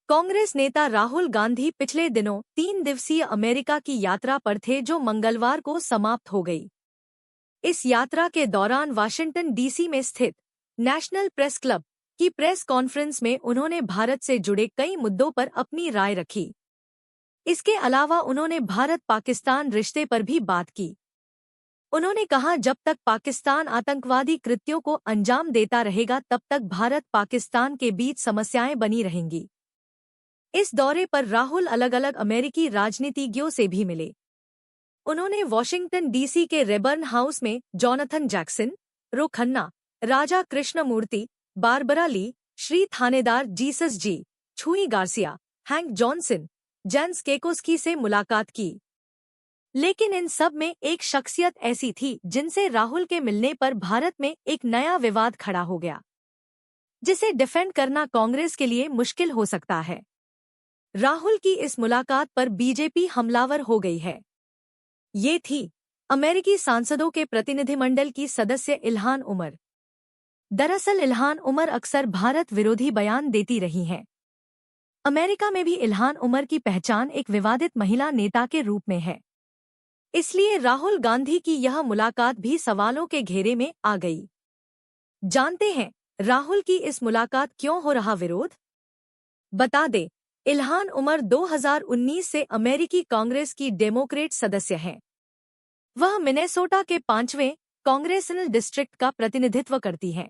कांग्रेस नेता राहुल गांधी पिछले दिनों 3 दिवसीय अमेरिका की यात्रा पर थे जो मंगलवार को समाप्त हो गई। इस यात्रा के दौरान वाशिंगटन डीसी में स्थित नेशनल प्रेस क्लब की प्रेस कॉन्फ्रेंस में उन्होंने भारत से जुड़े कई मुद्दों पर अपनी राय रखी। इसके अलावा उन्होंने भारत-पाकिस्तान रिश्ते पर भी बात की। उन्होंने कहा, जब तक पाकिस्तान आतंकवादी कृत्यों को अंजाम देता रहेगा तब तक भारत-पाकिस्तान के बीच समस्याएं बनी रहेंगी। इस दौरे पर राहुल अलग अलग अमेरिकी राजनीतिज्ञों से भी मिले। उन्होंने वॉशिंगटन डीसी के रेबर्न हाउस में जोनाथन जैक्सन, रो खन्ना, राजा कृष्णमूर्ति, बारबरा ली, श्री थानेदार जीसस जी, छुई गार्सिया, हैंक जॉनसन, जेन्स केकोस्की से मुलाकात की। लेकिन इन सब में एक शख्सियत ऐसी थी जिनसे राहुल के मिलने पर भारत में एक नया विवाद खड़ा हो गया, जिसे डिफेंड करना कांग्रेस के लिए मुश्किल हो सकता है। राहुल की इस मुलाकात पर बीजेपी हमलावर हो गई है। ये थी अमेरिकी सांसदों के प्रतिनिधिमंडल की सदस्य इल्हान उमर। दरअसल इल्हान उमर अक्सर भारत विरोधी बयान देती रही हैं। अमेरिका में भी इल्हान उमर की पहचान एक विवादित महिला नेता के रूप में है। इसलिए राहुल गांधी की यह मुलाकात भी सवालों के घेरे में आ गई। जानते हैं राहुल की इस मुलाकात क्यों हो रहा विरोध? बता दें, इल्हान उमर 2019 से अमेरिकी कांग्रेस की डेमोक्रेट सदस्य हैं। वह मिनेसोटा के 5वें कांग्रेसनल डिस्ट्रिक्ट का प्रतिनिधित्व करती हैं।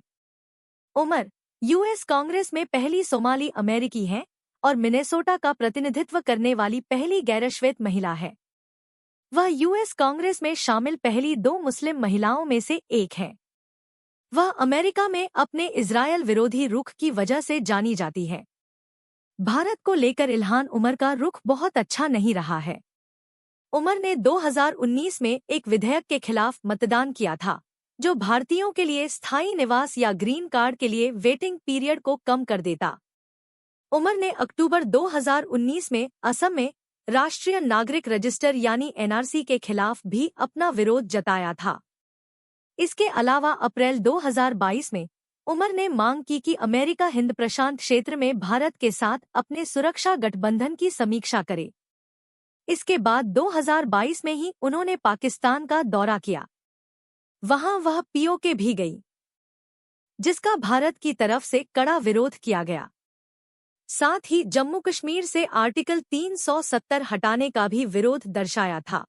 उमर यूएस कांग्रेस में पहली सोमाली अमेरिकी हैं और मिनेसोटा का प्रतिनिधित्व करने वाली पहली गैरश्वेत महिला है। वह यूएस कांग्रेस में शामिल पहली 2 मुस्लिम महिलाओं में से एक हैं। वह अमेरिका में अपने इजरायल विरोधी रुख की वजह से जानी जाती है। भारत को लेकर इल्हान उमर का रुख बहुत अच्छा नहीं रहा है। उमर ने 2019 में एक विधेयक के खिलाफ मतदान किया था, जो भारतीयों के लिए स्थायी निवास या ग्रीन कार्ड के लिए वेटिंग पीरियड को कम कर देता। उमर ने अक्टूबर 2019 में असम में राष्ट्रीय नागरिक रजिस्टर यानी एनआरसी के खिलाफ भी अपना विरोध जताया था। इसके अलावा अप्रैल 2022 में उमर ने मांग की कि अमेरिका हिंद प्रशांत क्षेत्र में भारत के साथ अपने सुरक्षा गठबंधन की समीक्षा करे। इसके बाद 2022 में ही उन्होंने पाकिस्तान का दौरा किया। वहां वह पीओके भी गई, जिसका भारत की तरफ से कड़ा विरोध किया गया। साथ ही जम्मू कश्मीर से आर्टिकल 370 हटाने का भी विरोध दर्शाया था।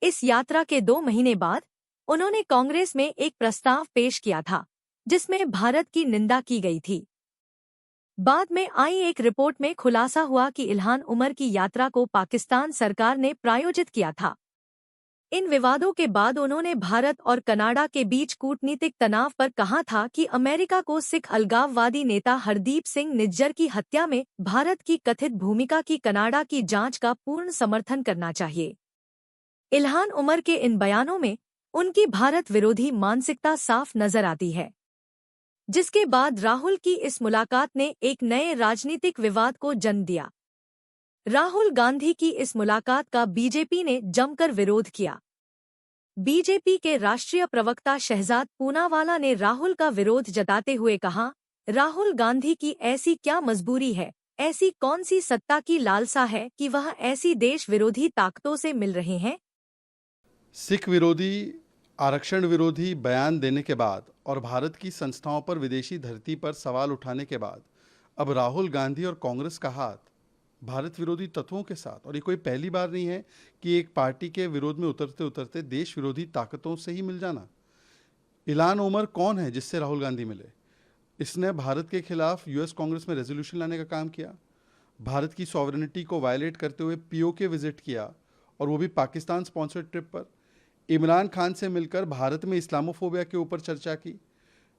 इस यात्रा के 2 महीने बाद उन्होंने कांग्रेस में एक प्रस्ताव पेश किया था, जिसमें भारत की निंदा की गई थी। बाद में आई एक रिपोर्ट में खुलासा हुआ कि इल्हान उमर की यात्रा को पाकिस्तान सरकार ने प्रायोजित किया था। इन विवादों के बाद उन्होंने भारत और कनाडा के बीच कूटनीतिक तनाव पर कहा था कि अमेरिका को सिख अलगाववादी नेता हरदीप सिंह निज्जर की हत्या में भारत की कथित भूमिका की कनाडा की जांच का पूर्ण समर्थन करना चाहिए। इल्हान उमर के इन बयानों में उनकी भारत विरोधी मानसिकता साफ नजर आती है, जिसके बाद राहुल की इस मुलाकात ने एक नए राजनीतिक विवाद को जन्म दिया। राहुल गांधी की इस मुलाकात का बीजेपी ने जमकर विरोध किया। बीजेपी के राष्ट्रीय प्रवक्ता शहजाद पूनावाला ने राहुल का विरोध जताते हुए कहा, राहुल गांधी की ऐसी क्या मजबूरी है, ऐसी कौन सी सत्ता की लालसा है कि वह ऐसी देश विरोधी ताकतों से मिल रहे हैं? सिख विरोधी, आरक्षण विरोधी बयान देने के बाद और भारत की संस्थाओं पर विदेशी धरती पर सवाल उठाने के बाद अब राहुल गांधी और कांग्रेस का हाथ भारत विरोधी तत्वों के साथ, और ये कोई पहली बार नहीं है कि एक पार्टी के विरोध में उतरते उतरते देश विरोधी ताकतों से ही मिल जाना। इल्हान उमर कौन है जिससे राहुल गांधी मिले? इसने भारत के खिलाफ यूएस कांग्रेस में रेजोल्यूशन लाने का काम किया, भारत की सॉवरेनिटी को वायलेट करते हुए पीओके विजिट किया, और वो भी पाकिस्तान स्पॉन्सर्ड ट्रिप पर। इमरान खान से मिलकर भारत में इस्लामोफोबिया के ऊपर चर्चा की।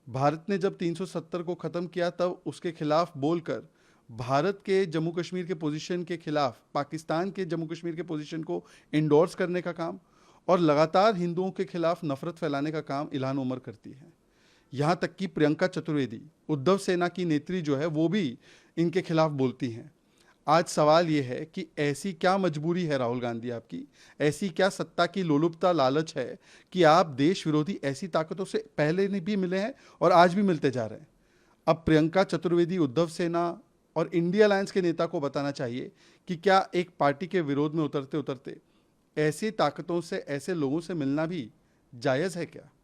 भारत ने जब 370 को ख़त्म किया तब उसके खिलाफ बोलकर भारत के जम्मू कश्मीर के पोजीशन के खिलाफ पाकिस्तान के जम्मू कश्मीर के पोजीशन को इंडोर्स करने का काम, और लगातार हिंदुओं के खिलाफ नफरत फैलाने का काम इल्हान उमर करती है। यहाँ तक कि प्रियंका चतुर्वेदी, उद्धव सेना की नेत्री जो है, वो भी इनके खिलाफ बोलती हैं। आज सवाल ये है कि ऐसी क्या मजबूरी है राहुल गांधी आपकी, ऐसी क्या सत्ता की लोलुपता लालच है कि आप देश विरोधी ऐसी ताकतों से पहले भी मिले हैं और आज भी मिलते जा रहे हैं। अब प्रियंका चतुर्वेदी, उद्धव सेना, और इंडिया अलायंस के नेता को बताना चाहिए कि क्या एक पार्टी के विरोध में उतरते उतरते ऐसी ताकतों से, ऐसे लोगों से मिलना भी जायज़ है क्या?